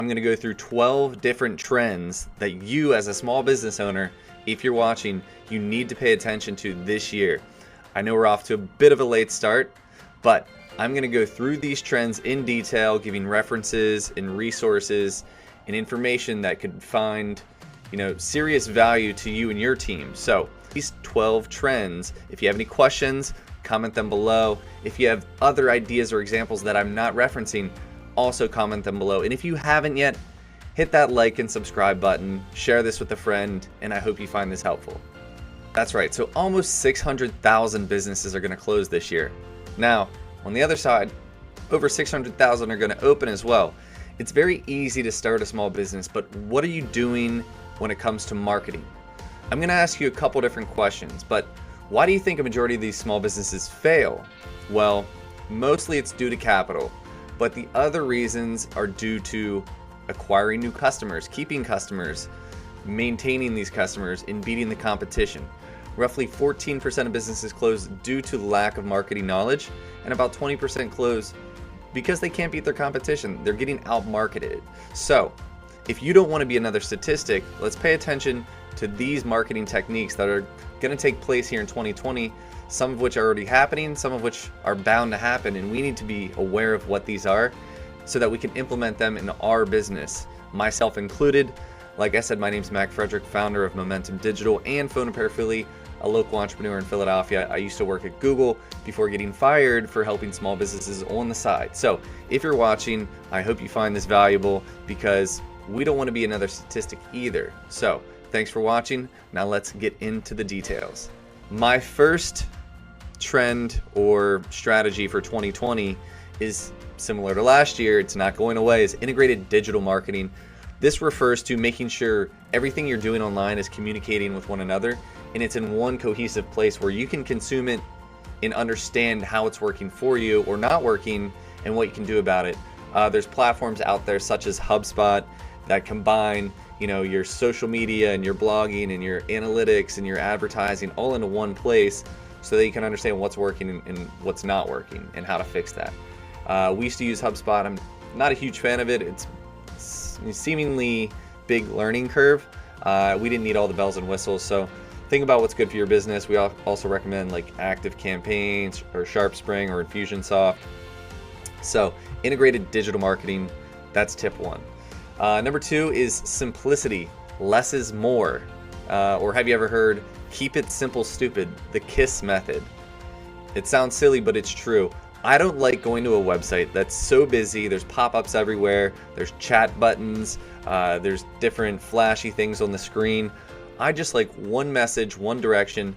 I'm going to go through 12 different trends that you as a small business owner, if you're watching, you need to pay attention to this year. I know we're off to a bit of a late start, but I'm going to go through these trends in detail, giving references and resources and information that could find, serious value to you and your team. So these 12 trends, if you have any questions, comment them below. If you have other ideas or examples that I'm not referencing, also comment them below. And if you haven't yet, hit that like and subscribe button, share this with a friend, and I hope you find this helpful. That's right, so almost 600,000 businesses are going to close this year. Now, on the other side, over 600,000 are going to open as well. It's very easy to start a small business, but what are you doing when it comes to marketing? I'm going to ask you a couple different questions, but why do you think a majority of these small businesses fail? Well, mostly it's due to capital, but the other reasons are due to acquiring new customers, keeping customers, maintaining these customers, and beating the competition. Roughly 14% of businesses close due to lack of marketing knowledge, and about 20% close because they can't beat their competition. They're getting out-marketed. So, if you don't want to be another statistic, let's pay attention to these marketing techniques that are going to take place here in 2020, some of which are already happening, some of which are bound to happen, and we need to be aware of what these are so that we can implement them in our business, myself included. Like I said, my name's Mac Frederick, founder of Momentum Digital and Phone & Paraphily, a local entrepreneur in Philadelphia. I used to work at Google before getting fired for helping small businesses on the side. So if you're watching, I hope you find this valuable because we don't want to be another statistic either. So thanks for watching. Now let's get into the details. My first trend or strategy for 2020 is similar to last year. It's not going away, is integrated digital marketing. This refers to making sure everything you're doing online is communicating with one another and it's in one cohesive place where you can consume it and understand how it's working for you or not working and what you can do about it. There's platforms out there such as HubSpot that combine your social media and your blogging and your analytics and your advertising all into one place so that you can understand what's working and what's not working and how to fix that. We used to use HubSpot. I'm not a huge fan of it. It's seemingly big learning curve. We didn't need all the bells and whistles, so think about what's good for your business. We also recommend like Active Campaigns or SharpSpring or Infusionsoft. So integrated digital marketing, that's tip one. Number two is simplicity. Less is more. Or have you ever heard, keep it simple, stupid, the KISS method? It sounds silly, but it's true. I don't like going to a website that's so busy. There's pop-ups everywhere. There's chat buttons. There's different flashy things on the screen. I just like one message, one direction.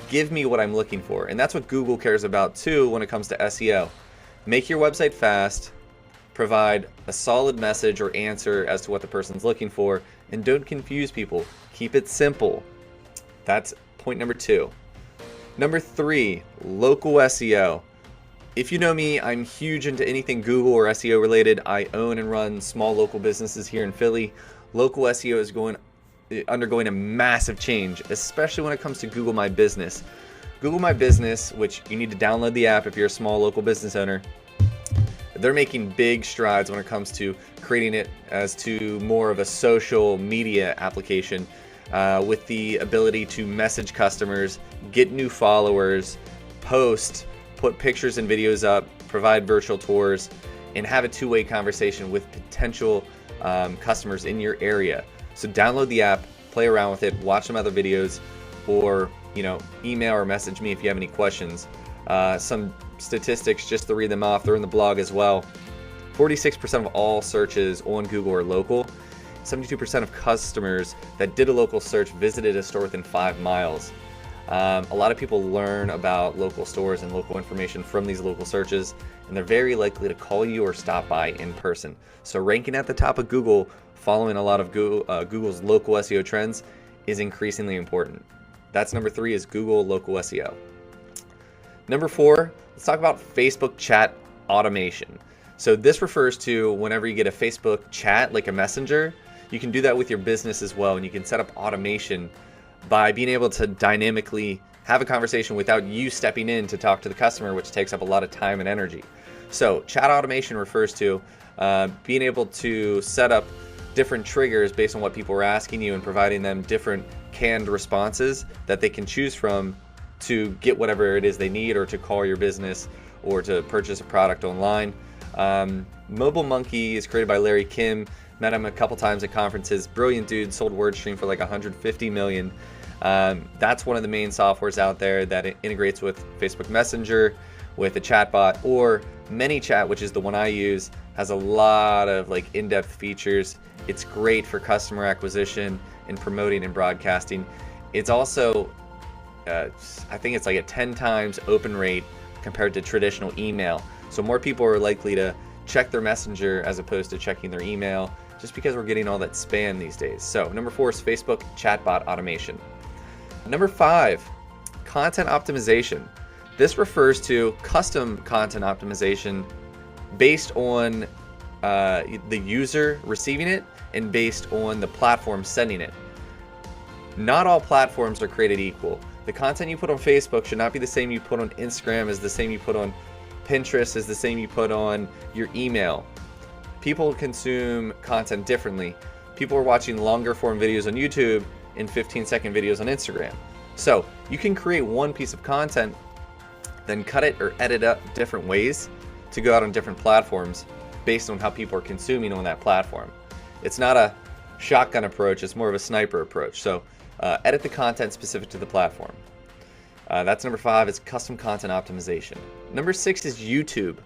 Give me what I'm looking for. And that's what Google cares about too when it comes to SEO. Make your website fast. Provide a solid message or answer as to what the person's looking for. And don't confuse people. Keep it simple. That's point number two. Number three, local SEO. If you know me, I'm huge into anything Google or SEO related. I own and run small local businesses here in Philly. Local SEO is undergoing a massive change, especially when it comes to Google My Business. Google My Business, which you need to download the app if you're a small local business owner, they're making big strides when it comes to creating it as to more of a social media application with the ability to message customers, get new followers, post, put pictures and videos up, provide virtual tours, and have a two-way conversation with potential customers in your area. So download the app, play around with it, watch some other videos, or email or message me if you have any questions. Some statistics, just to read them off, they're in the blog as well. 46% of all searches on Google are local. 72% of customers that did a local search visited a store within 5 miles. A lot of people learn about local stores and local information from these local searches, and they're very likely to call you or stop by in person. So ranking at the top of Google, following a lot of Google's local SEO trends, is increasingly important. That's number three, is Google local SEO. Number four, let's talk about Facebook chat automation. So this refers to whenever you get a Facebook chat, like a messenger, you can do that with your business as well, and you can set up automation by being able to dynamically have a conversation without you stepping in to talk to the customer, which takes up a lot of time and energy. So chat automation refers to being able to set up different triggers based on what people are asking you and providing them different canned responses that they can choose from to get whatever it is they need, or to call your business, or to purchase a product online. Mobile Monkey is created by Larry Kim. Met him a couple times at conferences. Brilliant dude, sold WordStream for like 150 million. That's one of the main softwares out there that integrates with Facebook Messenger, with a chatbot, or ManyChat, which is the one I use, has a lot of like in-depth features. It's great for customer acquisition and promoting and broadcasting. It's also, I think it's like a 10 times open rate compared to traditional email. So more people are likely to check their messenger as opposed to checking their email, just because we're getting all that spam these days. So number 4 is Facebook chatbot automation. Number 5, content optimization. This refers to custom content optimization based on the user receiving it and based on the platform sending it. Not all platforms are created equal. The content you put on Facebook should not be the same you put on Instagram, as the same you put on Pinterest, is the same you put on your email. People consume content differently. People are watching longer form videos on YouTube and 15-second videos on Instagram. So you can create one piece of content, then cut it or edit up different ways to go out on different platforms based on how people are consuming on that platform. It's not a shotgun approach, it's more of a sniper approach. So edit the content specific to the platform. That's number 5, is custom content optimization. Number 6 is YouTube.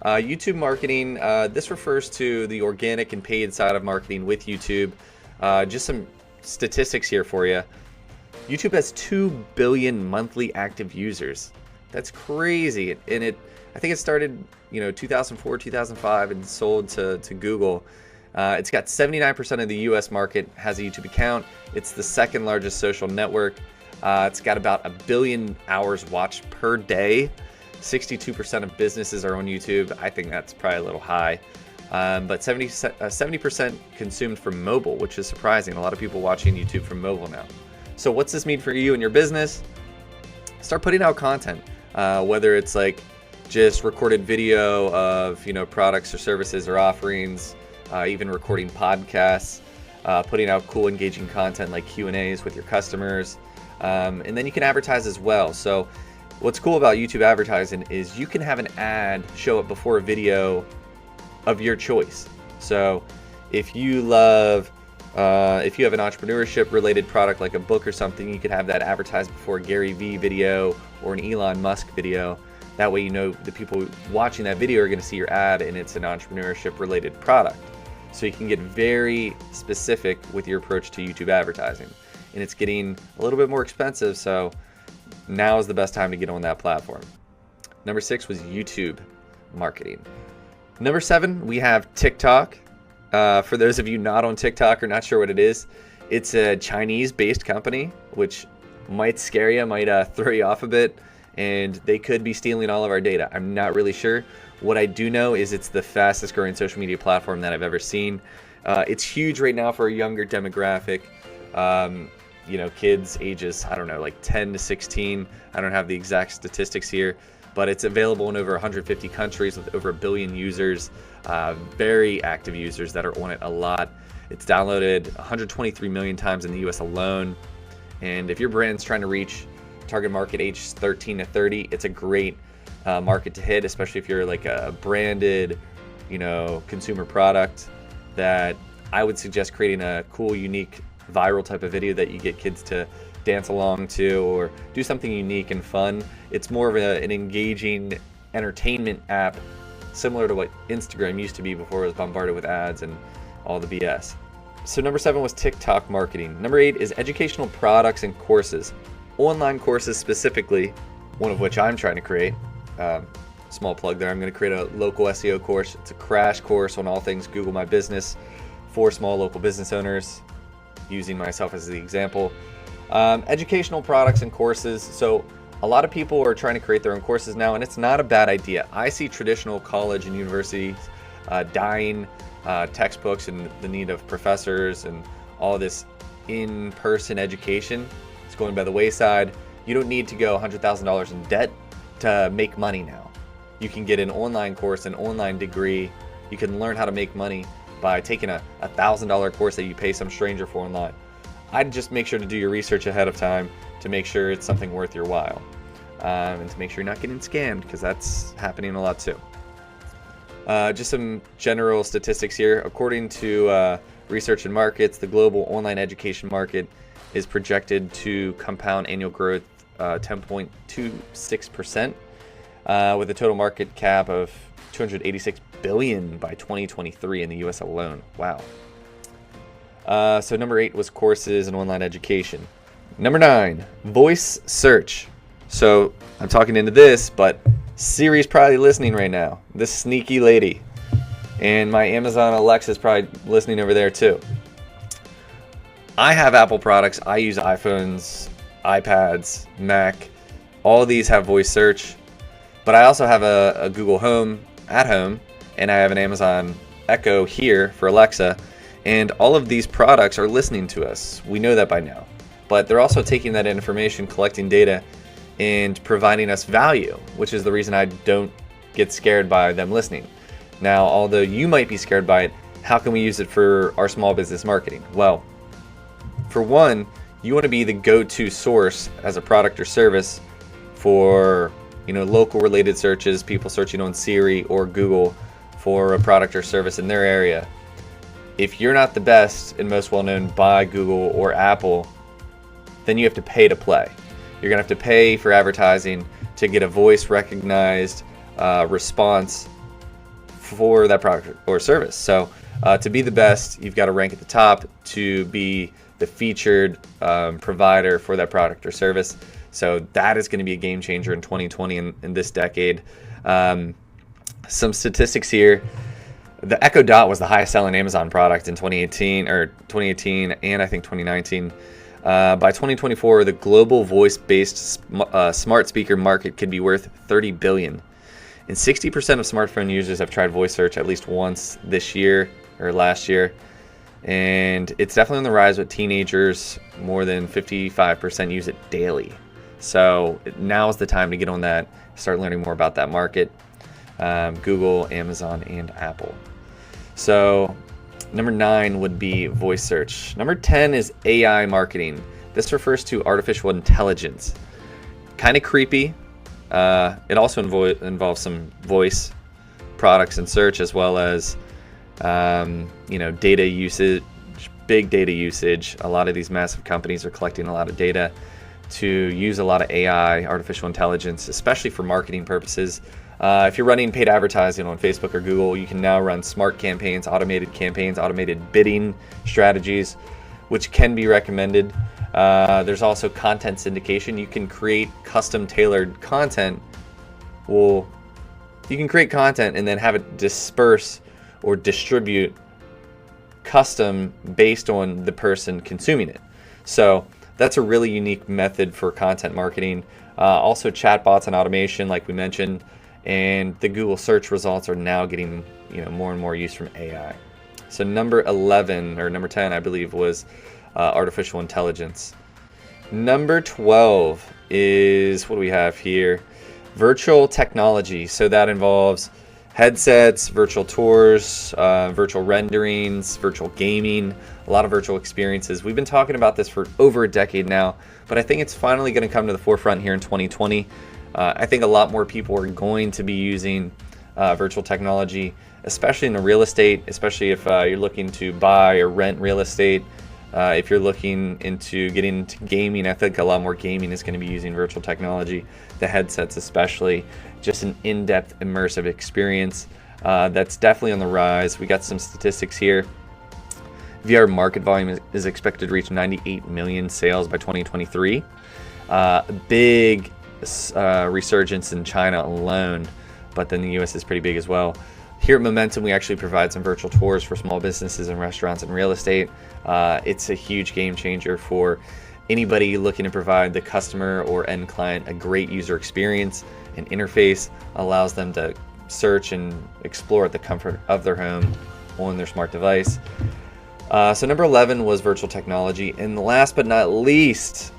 YouTube marketing, this refers to the organic and paid side of marketing with YouTube. Just some statistics here for you. YouTube has 2 billion monthly active users. That's crazy. And I think it started, 2004, 2005 and sold to Google. It's got 79% of the US market has a YouTube account. It's the second largest social network. It's got about 1 billion hours watched per day. 62% of businesses are on YouTube. I think that's probably a little high. But 70% consumed from mobile, which is surprising. A lot of people watching YouTube from mobile now. So what's this mean for you and your business? Start putting out content, whether it's like just recorded video of products or services or offerings, even recording podcasts, putting out cool engaging content like Q&As with your customers, and then you can advertise as well. So what's cool about YouTube advertising is you can have an ad show up before a video of your choice. So if you if you have an entrepreneurship related product like a book or something, you could have that advertised before a Gary Vee video or an Elon Musk video. That way the people watching that video are going to see your ad and it's an entrepreneurship related product. So you can get very specific with your approach to YouTube advertising. And it's getting a little bit more expensive, so now is the best time to get on that platform. Number 6 was YouTube marketing. Number 7, we have TikTok. For those of you not on TikTok or not sure what it is, it's a Chinese-based company, which might scare you, might throw you off a bit, and they could be stealing all of our data. I'm not really sure. What I do know is it's the fastest growing social media platform that I've ever seen. It's huge right now for a younger demographic. Kids ages, like 10 to 16. I don't have the exact statistics here, but it's available in over 150 countries with over 1 billion users, very active users that are on it a lot. It's downloaded 123 million times in the US alone. And if your brand's trying to reach target market age 13 to 30, it's a great market to hit, especially if you're like a branded, consumer product. That I would suggest creating a cool, unique, viral type of video that you get kids to dance along to, or do something unique and fun. It's more of an engaging entertainment app, similar to what Instagram used to be before it was bombarded with ads and all the BS. So number 7 was TikTok marketing. Number 8 is educational products and courses. Online courses specifically, one of which I'm trying to create. Small plug there. I'm going to create a local SEO course. It's a crash course on all things Google My Business for small local business owners, using myself as the example. Educational products and courses. So a lot of people are trying to create their own courses now, and it's not a bad idea. I see traditional college and universities dying, textbooks and the need of professors and all this in-person education. It's going by the wayside. You don't need to go $100,000 in debt to make money now. you can get an online course, an online degree. You can learn how to make money by taking a $1,000 course that you pay some stranger for online. I'd just make sure to do your research ahead of time to make sure it's something worth your while, and to make sure you're not getting scammed, because that's happening a lot too. Just some general statistics here. According to Research and Markets, the global online education market is projected to compound annual growth 10.26%, with a total market cap of $286 billion by 2023 in the US alone. Wow. So number 8 was courses and online education. Number 9, voice search. So I'm talking into this, but Siri's probably listening right now. This sneaky lady. And my Amazon Alexa is probably listening over there too. I have Apple products. I use iPhones, iPads, Mac. All of these have voice search. But I also have a Google Home at home, and I have an Amazon Echo here for Alexa. And all of these products are listening to us. We know that by now. But they're also taking that information, collecting data, and providing us value, which is the reason I don't get scared by them listening. Now, although you might be scared by it, how can we use it for our small business marketing? Well, for one, you want to be the go-to source as a product or service for, local related searches, people searching on Siri or Google for a product or service in their area. If you're not the best and most well-known by Google or Apple, then you have to pay to play. You're going to have to pay for advertising to get a voice recognized response for that product or service. So to be the best, you've got to rank at the top to be the featured provider for that product or service. So that is going to be a game changer in 2020 in this decade. Some statistics here. The Echo Dot was the highest selling Amazon product in 2018 and I think 2019. By 2024, the global voice-based smart speaker market could be worth $30 billion. And 60% of smartphone users have tried voice search at least once this year or last year. And it's definitely on the rise with teenagers. More than 55% use it daily. So now is the time to get on that, start learning more about that market. Google, Amazon, and Apple. So number 9 would be voice search. Number 10 is AI marketing. This refers to artificial intelligence. Kind of creepy. It also involves some voice products and search, as well as data usage, big data usage. A lot of these massive companies are collecting a lot of data to use a lot of AI, artificial intelligence, especially for marketing purposes. If you're running paid advertising on Facebook or Google, you can now run smart campaigns, automated bidding strategies, which can be recommended. There's also content syndication. You can create custom tailored content. Well, you can create content and then have it disperse or distribute custom based on the person consuming it. So that's a really unique method for content marketing. Also chatbots and automation, like we mentioned. And the Google search results are now getting more and more use from AI. So number 10, I believe, was artificial intelligence. Number 12 is, what do we have here? Virtual technology. So that involves headsets, virtual tours, virtual renderings, virtual gaming, a lot of virtual experiences. We've been talking about this for over a decade now, but I think it's finally going to come to the forefront here in 2020. I think a lot more people are going to be using virtual technology, especially in the real estate, especially if you're looking to buy or rent real estate. If you're looking into getting into gaming, I think a lot more gaming is going to be using virtual technology, the headsets especially, just an in-depth immersive experience. That's definitely on the rise. We got some statistics here. VR market volume is expected to reach 98 million sales by 2023. Big resurgence in China alone, but then the US is pretty big as well. Here at Momentum, we actually provide some virtual tours for small businesses and restaurants and real estate. It's a huge game changer for anybody looking to provide the customer or end client a great user experience. An interface allows them to search and explore at the comfort of their home on their smart device. So number 11 was virtual technology. And last but not least,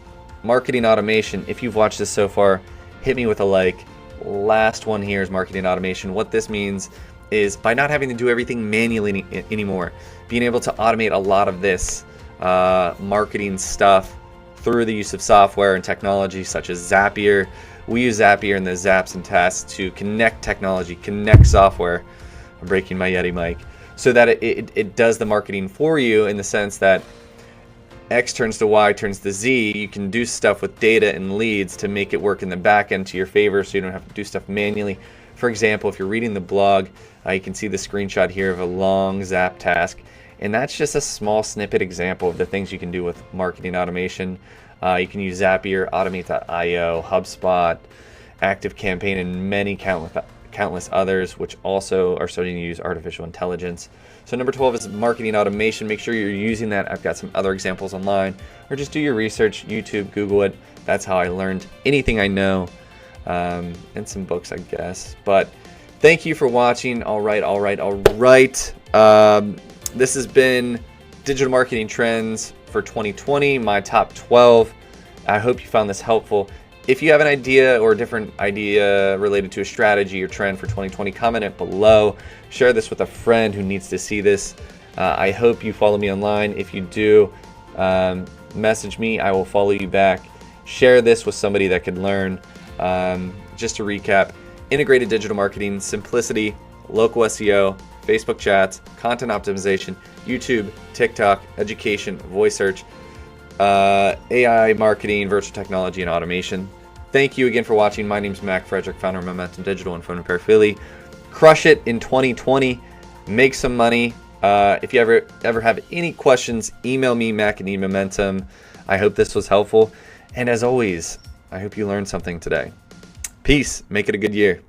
marketing automation. If you've watched this so far, hit me with a like. last one here is marketing automation. What this means is by not having to do everything manually anymore, being able to automate a lot of this marketing stuff through the use of software and technology such as Zapier. We use Zapier in the Zaps and Tasks to connect technology, connect software. I'm breaking my Yeti mic. So that it does the marketing for you in the sense that X turns to Y turns to Z. You can do stuff with data and leads to make it work in the back end to your favor so you don't have to do stuff manually. For example, if you're reading the blog, you can see the screenshot here of a long Zap task. And that's just a small snippet example of the things you can do with marketing automation. You can use Zapier, Automate.io, HubSpot, ActiveCampaign, and many countless others, which also are starting to use artificial intelligence. So number 12 is marketing automation. Make sure you're using that. I've got some other examples online, or just do your research, YouTube, Google it. That's how I learned anything I know, and some books, I guess. But thank you for watching. All right. This has been Digital Marketing Trends for 2020, my top 12. I hope you found this helpful. If you have an idea or a different idea related to a strategy or trend for 2020, comment it below. Share this with a friend who needs to see this. I hope you follow me online. If you do, message me. I will follow you back. Share this with somebody that could learn. Just to recap, integrated digital marketing, simplicity, local SEO, Facebook chats, content optimization, YouTube, TikTok, education, voice search, AI marketing, virtual technology, and automation. Thank you again for watching. My name is Mac Frederick, founder of Momentum Digital and Phone Repair Philly. Crush it in 2020. Make some money. If you ever have any questions, email me, Mac@Momentum. I hope this was helpful. And as always, I hope you learned something today. Peace. Make it a good year.